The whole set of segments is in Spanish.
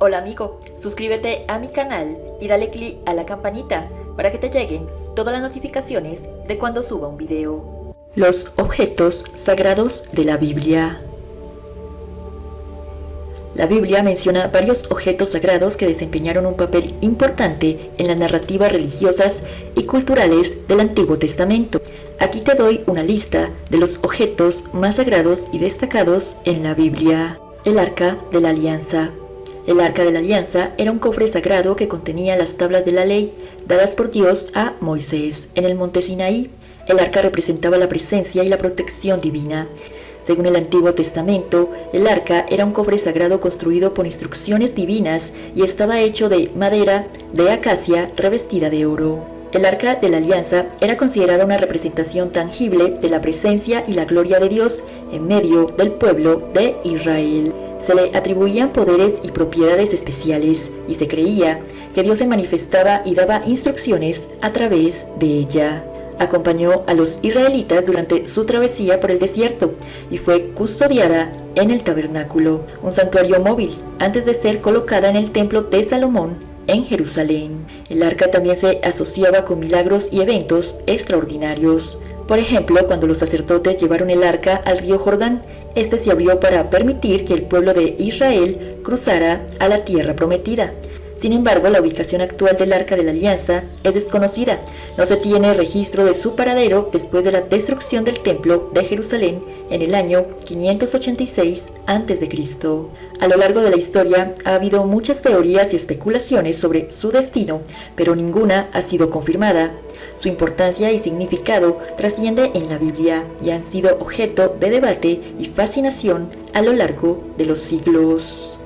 Hola amigo, suscríbete a mi canal y dale click a la campanita para que te lleguen todas las notificaciones de cuando suba un video. Los objetos sagrados de la Biblia. La Biblia menciona varios objetos sagrados que desempeñaron un papel importante en las narrativas religiosas y culturales del Antiguo Testamento. Aquí te doy una lista de los objetos más sagrados y destacados en la Biblia. El Arca de la Alianza. El Arca de la Alianza era un cofre sagrado que contenía las tablas de la ley dadas por Dios a Moisés en el monte Sinaí. El arca representaba la presencia y la protección divina. Según el Antiguo Testamento, el arca era un cofre sagrado construido por instrucciones divinas y estaba hecho de madera de acacia revestida de oro. El Arca de la Alianza era considerada una representación tangible de la presencia y la gloria de Dios en medio del pueblo de Israel. Se le atribuían poderes y propiedades especiales y se creía que Dios se manifestaba y daba instrucciones a través de ella. Acompañó a los israelitas durante su travesía por el desierto y fue custodiada en el tabernáculo, un santuario móvil, antes de ser colocada en el templo de Salomón en Jerusalén. El arca también se asociaba con milagros y eventos extraordinarios. Por ejemplo, cuando los sacerdotes llevaron el arca al río Jordán, este se abrió para permitir que el pueblo de Israel cruzara a la tierra prometida. Sin embargo, la ubicación actual del Arca de la Alianza es desconocida. No se tiene registro de su paradero después de la destrucción del Templo de Jerusalén en el año 586 a.C. A lo largo de la historia ha habido muchas teorías y especulaciones sobre su destino, pero ninguna ha sido confirmada. Su importancia y significado trasciende en la Biblia y han sido objeto de debate y fascinación a lo largo de los siglos.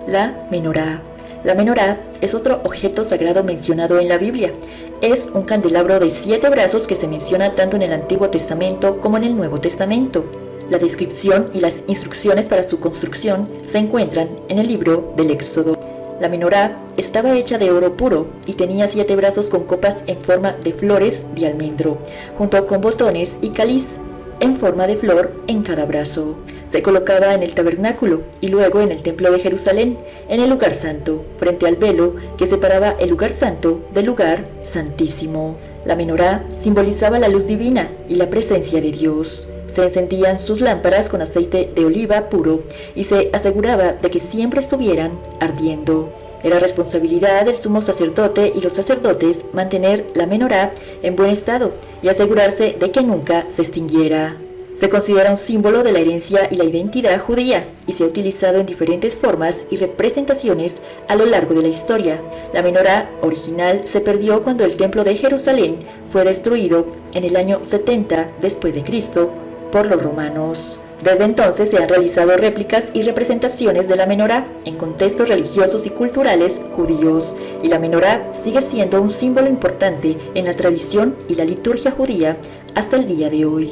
La menorá. La menorá es otro objeto sagrado mencionado en la Biblia. Es un candelabro de 7 brazos que se menciona tanto en el Antiguo Testamento como en el Nuevo Testamento. La descripción y las instrucciones para su construcción se encuentran en el libro del Éxodo. La menorá estaba hecha de oro puro y tenía 7 brazos con copas en forma de flores de almendro, junto con botones y cáliz en forma de flor en cada brazo. Se colocaba en el tabernáculo y luego en el templo de Jerusalén, en el lugar santo, frente al velo que separaba el lugar santo del lugar santísimo. La menorá simbolizaba la luz divina y la presencia de Dios. Se encendían sus lámparas con aceite de oliva puro y se aseguraba de que siempre estuvieran ardiendo. Era responsabilidad del sumo sacerdote y los sacerdotes mantener la menorá en buen estado y asegurarse de que nunca se extinguiera. Se considera un símbolo de la herencia y la identidad judía y se ha utilizado en diferentes formas y representaciones a lo largo de la historia. La menorá original se perdió cuando el templo de Jerusalén fue destruido en el año 70 después de Cristo por los romanos. Desde entonces se han realizado réplicas y representaciones de la menorá en contextos religiosos y culturales judíos, y la menorá sigue siendo un símbolo importante en la tradición y la liturgia judía hasta el día de hoy.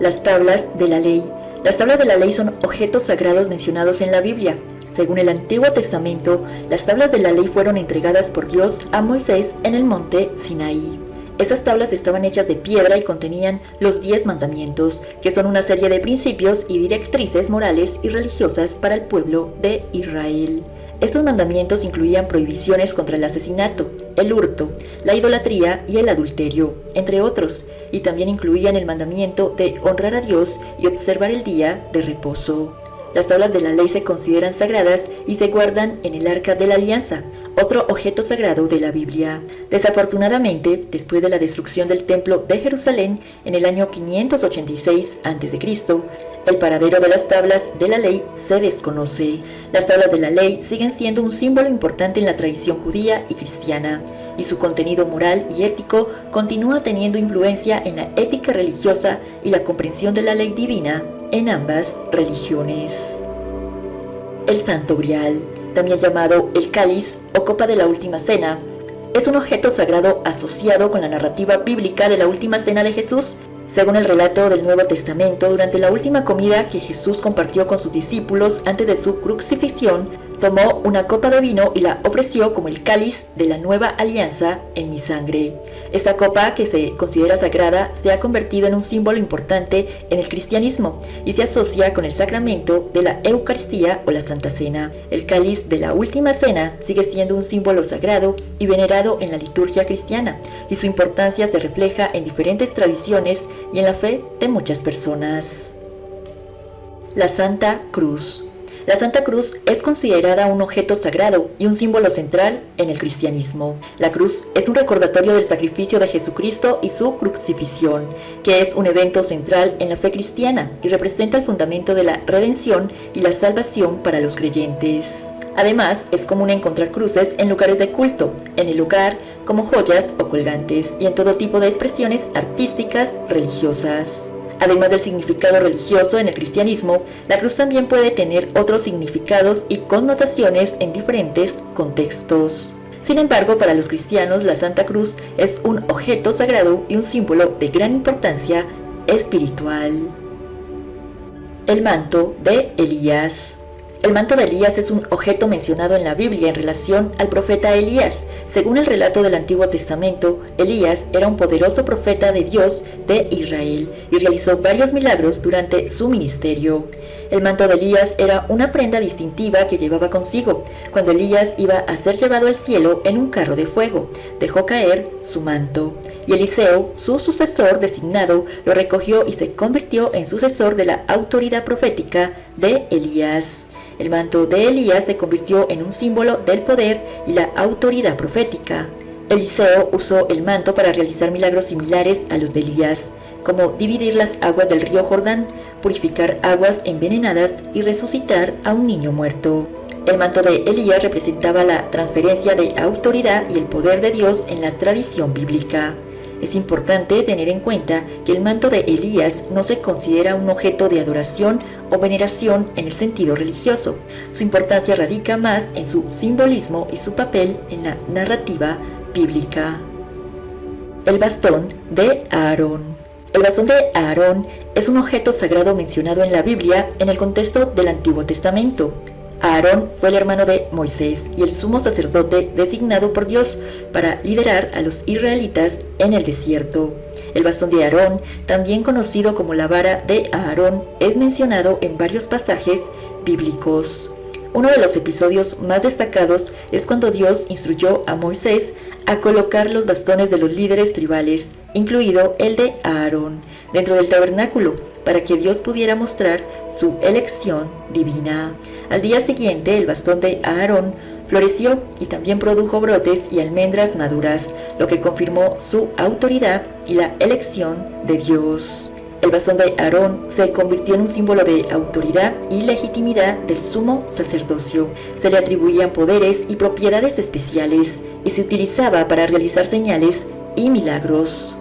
Las tablas de la ley. Las tablas de la ley son objetos sagrados mencionados en la Biblia. Según el Antiguo Testamento, las tablas de la ley fueron entregadas por Dios a Moisés en el monte Sinaí. Estas tablas estaban hechas de piedra y contenían los 10 mandamientos, que son una serie de principios y directrices morales y religiosas para el pueblo de Israel. Estos mandamientos incluían prohibiciones contra el asesinato, el hurto, la idolatría y el adulterio, entre otros, y también incluían el mandamiento de honrar a Dios y observar el día de reposo. Las tablas de la ley se consideran sagradas y se guardan en el Arca de la Alianza, otro objeto sagrado de la Biblia. Desafortunadamente, después de la destrucción del Templo de Jerusalén en el año 586 a.C., el paradero de las tablas de la ley se desconoce. Las tablas de la ley siguen siendo un símbolo importante en la tradición judía y cristiana, y su contenido moral y ético continúa teniendo influencia en la ética religiosa y la comprensión de la ley divina en ambas religiones. El Santo Grial, también llamado el cáliz o copa de la última cena, es un objeto sagrado asociado con la narrativa bíblica de la última cena de Jesús. Según el relato del Nuevo Testamento, durante la última comida que Jesús compartió con sus discípulos antes de su crucifixión, Tomó una copa de vino y la ofreció como el cáliz de la nueva alianza en mi sangre. Esta copa, que se considera sagrada, se ha convertido en un símbolo importante en el cristianismo y se asocia con el sacramento de la Eucaristía o la Santa Cena. El cáliz de la Última Cena sigue siendo un símbolo sagrado y venerado en la liturgia cristiana, y su importancia se refleja en diferentes tradiciones y en la fe de muchas personas. La Santa Cruz. La Santa Cruz es considerada un objeto sagrado y un símbolo central en el cristianismo. La cruz es un recordatorio del sacrificio de Jesucristo y su crucifixión, que es un evento central en la fe cristiana y representa el fundamento de la redención y la salvación para los creyentes. Además, es común encontrar cruces en lugares de culto, en el hogar, como joyas o colgantes, y en todo tipo de expresiones artísticas religiosas. Además del significado religioso en el cristianismo, la cruz también puede tener otros significados y connotaciones en diferentes contextos. Sin embargo, para los cristianos, la Santa Cruz es un objeto sagrado y un símbolo de gran importancia espiritual. El manto de Elías. El manto de Elías es un objeto mencionado en la Biblia en relación al profeta Elías. Según el relato del Antiguo Testamento, Elías era un poderoso profeta de Dios de Israel y realizó varios milagros durante su ministerio. El manto de Elías era una prenda distintiva que llevaba consigo. Cuando Elías iba a ser llevado al cielo en un carro de fuego, dejó caer su manto. Y Eliseo, su sucesor designado, lo recogió y se convirtió en sucesor de la autoridad profética de Elías. El manto de Elías se convirtió en un símbolo del poder y la autoridad profética. Eliseo usó el manto para realizar milagros similares a los de Elías, como dividir las aguas del río Jordán, purificar aguas envenenadas y resucitar a un niño muerto. El manto de Elías representaba la transferencia de autoridad y el poder de Dios en la tradición bíblica. Es importante tener en cuenta que el manto de Elías no se considera un objeto de adoración o veneración en el sentido religioso. Su importancia radica más en su simbolismo y su papel en la narrativa bíblica. El bastón de Aarón. El bastón de Aarón es un objeto sagrado mencionado en la Biblia en el contexto del Antiguo Testamento. Aarón fue el hermano de Moisés y el sumo sacerdote designado por Dios para liderar a los israelitas en el desierto. El bastón de Aarón, también conocido como la vara de Aarón, es mencionado en varios pasajes bíblicos. Uno de los episodios más destacados es cuando Dios instruyó a Moisés a colocar los bastones de los líderes tribales, incluido el de Aarón, dentro del tabernáculo, para que Dios pudiera mostrar su elección divina. Al día siguiente, el bastón de Aarón floreció y también produjo brotes y almendras maduras, lo que confirmó su autoridad y la elección de Dios. El bastón de Aarón se convirtió en un símbolo de autoridad y legitimidad del sumo sacerdocio. Se le atribuían poderes y propiedades especiales y se utilizaba para realizar señales y milagros.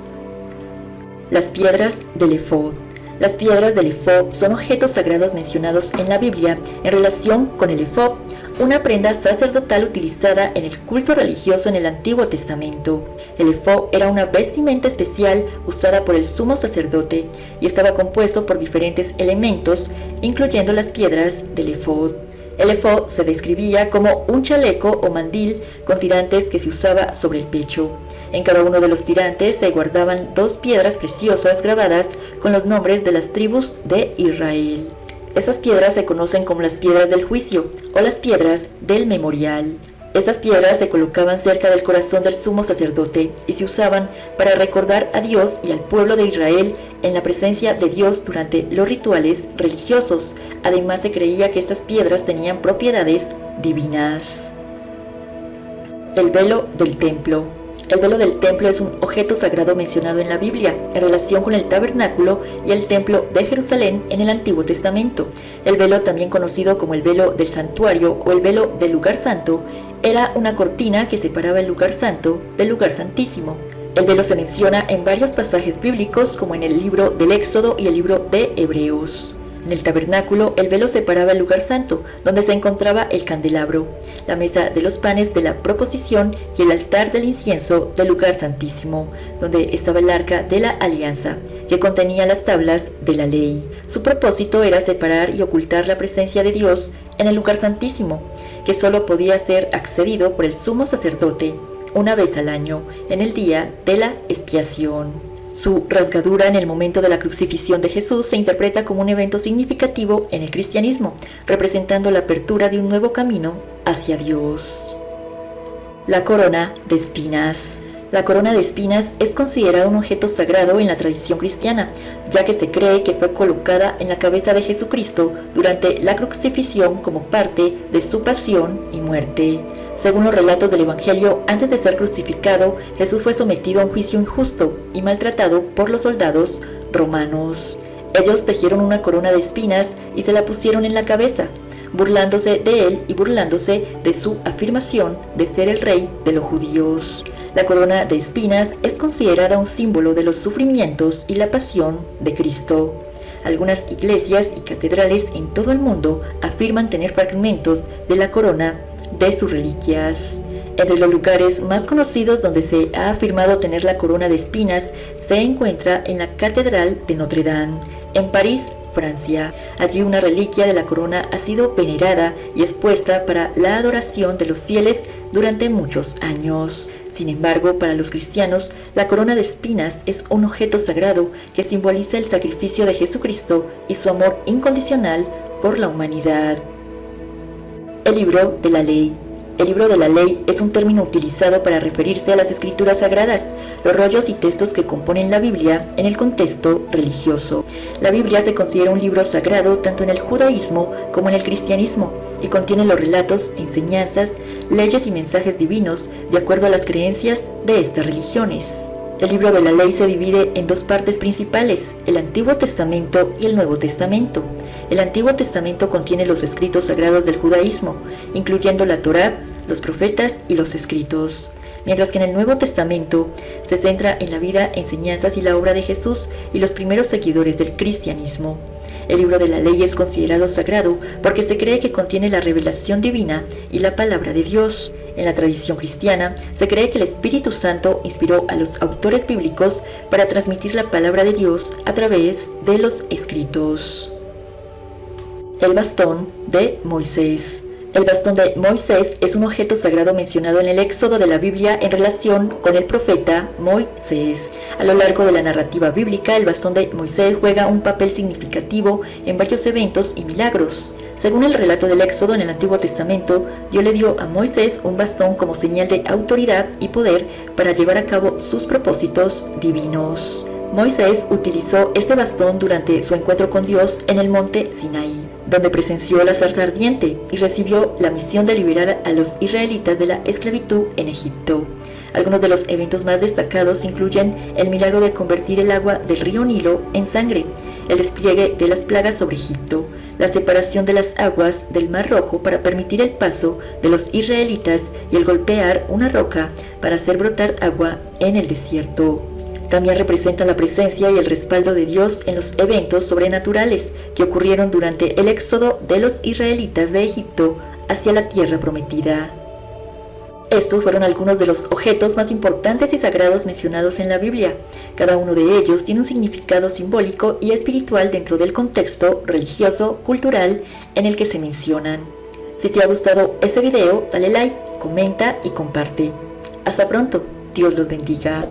Las piedras del efod. Las piedras del efod son objetos sagrados mencionados en la Biblia en relación con el efod, una prenda sacerdotal utilizada en el culto religioso en el Antiguo Testamento. El efod era una vestimenta especial usada por el sumo sacerdote y estaba compuesto por diferentes elementos, incluyendo las piedras del efod. El efod se describía como un chaleco o mandil con tirantes que se usaba sobre el pecho. En cada uno de los tirantes se guardaban 2 piedras preciosas grabadas con los nombres de las tribus de Israel. Estas piedras se conocen como las piedras del juicio o las piedras del memorial. Estas piedras se colocaban cerca del corazón del sumo sacerdote y se usaban para recordar a Dios y al pueblo de Israel en la presencia de Dios durante los rituales religiosos. Además, se creía que estas piedras tenían propiedades divinas. El velo del templo. El velo del templo es un objeto sagrado mencionado en la Biblia en relación con el tabernáculo y el templo de Jerusalén en el Antiguo Testamento. El velo, también conocido como el velo del santuario o el velo del lugar santo, era una cortina que separaba el lugar santo del lugar santísimo. El velo se menciona en varios pasajes bíblicos, como en el libro del Éxodo y el libro de Hebreos. En el tabernáculo, el velo separaba el lugar santo, donde se encontraba el candelabro, la mesa de los panes de la proposición y el altar del incienso del lugar santísimo, donde estaba el arca de la alianza, que contenía las tablas de la ley. Su propósito era separar y ocultar la presencia de Dios en el lugar santísimo. que solo podía ser accedido por el sumo sacerdote una vez al año, en el día de la expiación. Su rasgadura en el momento de la crucifixión de Jesús se interpreta como un evento significativo en el cristianismo, representando la apertura de un nuevo camino hacia Dios. La corona de espinas. La corona de espinas es considerada un objeto sagrado en la tradición cristiana, ya que se cree que fue colocada en la cabeza de Jesucristo durante la crucifixión como parte de su pasión y muerte. Según los relatos del Evangelio, antes de ser crucificado, Jesús fue sometido a un juicio injusto y maltratado por los soldados romanos. Ellos tejieron una corona de espinas y se la pusieron en la cabeza, burlándose de él y burlándose de su afirmación de ser el rey de los judíos. La corona de espinas es considerada un símbolo de los sufrimientos y la pasión de Cristo. Algunas iglesias y catedrales en todo el mundo afirman tener fragmentos de la corona de sus reliquias. Entre los lugares más conocidos donde se ha afirmado tener la corona de espinas se encuentra en la Catedral de Notre Dame, en París, Francia. Allí una reliquia de la corona ha sido venerada y expuesta para la adoración de los fieles durante muchos años. Sin embargo, para los cristianos, la corona de espinas es un objeto sagrado que simboliza el sacrificio de Jesucristo y su amor incondicional por la humanidad. El libro de la ley. El libro de la ley es un término utilizado para referirse a las escrituras sagradas, los rollos y textos que componen la Biblia en el contexto religioso. La Biblia se considera un libro sagrado tanto en el judaísmo como en el cristianismo y contiene los relatos, enseñanzas, leyes y mensajes divinos de acuerdo a las creencias de estas religiones. El libro de la ley se divide en dos partes principales, el Antiguo Testamento y el Nuevo Testamento. El Antiguo Testamento contiene los escritos sagrados del judaísmo, incluyendo la Torá, los profetas y los escritos, mientras que en el Nuevo Testamento se centra en la vida, enseñanzas y la obra de Jesús y los primeros seguidores del cristianismo. El libro de la ley es considerado sagrado porque se cree que contiene la revelación divina y la palabra de Dios. En la tradición cristiana, se cree que el Espíritu Santo inspiró a los autores bíblicos para transmitir la palabra de Dios a través de los escritos. El bastón de Moisés. El bastón de Moisés es un objeto sagrado mencionado en el Éxodo de la Biblia en relación con el profeta Moisés. A lo largo de la narrativa bíblica, el bastón de Moisés juega un papel significativo en varios eventos y milagros. Según el relato del Éxodo en el Antiguo Testamento, Dios le dio a Moisés un bastón como señal de autoridad y poder para llevar a cabo sus propósitos divinos. Moisés utilizó este bastón durante su encuentro con Dios en el monte Sinaí, donde presenció la zarza ardiente y recibió la misión de liberar a los israelitas de la esclavitud en Egipto. Algunos de los eventos más destacados incluyen el milagro de convertir el agua del río Nilo en sangre, el despliegue de las plagas sobre Egipto, la separación de las aguas del Mar Rojo para permitir el paso de los israelitas y el golpear una roca para hacer brotar agua en el desierto. También representa la presencia y el respaldo de Dios en los eventos sobrenaturales que ocurrieron durante el éxodo de los israelitas de Egipto hacia la tierra prometida. Estos fueron algunos de los objetos más importantes y sagrados mencionados en la Biblia. Cada uno de ellos tiene un significado simbólico y espiritual dentro del contexto religioso, cultural en el que se mencionan. Si te ha gustado este video, dale like, comenta y comparte. Hasta pronto. Dios los bendiga.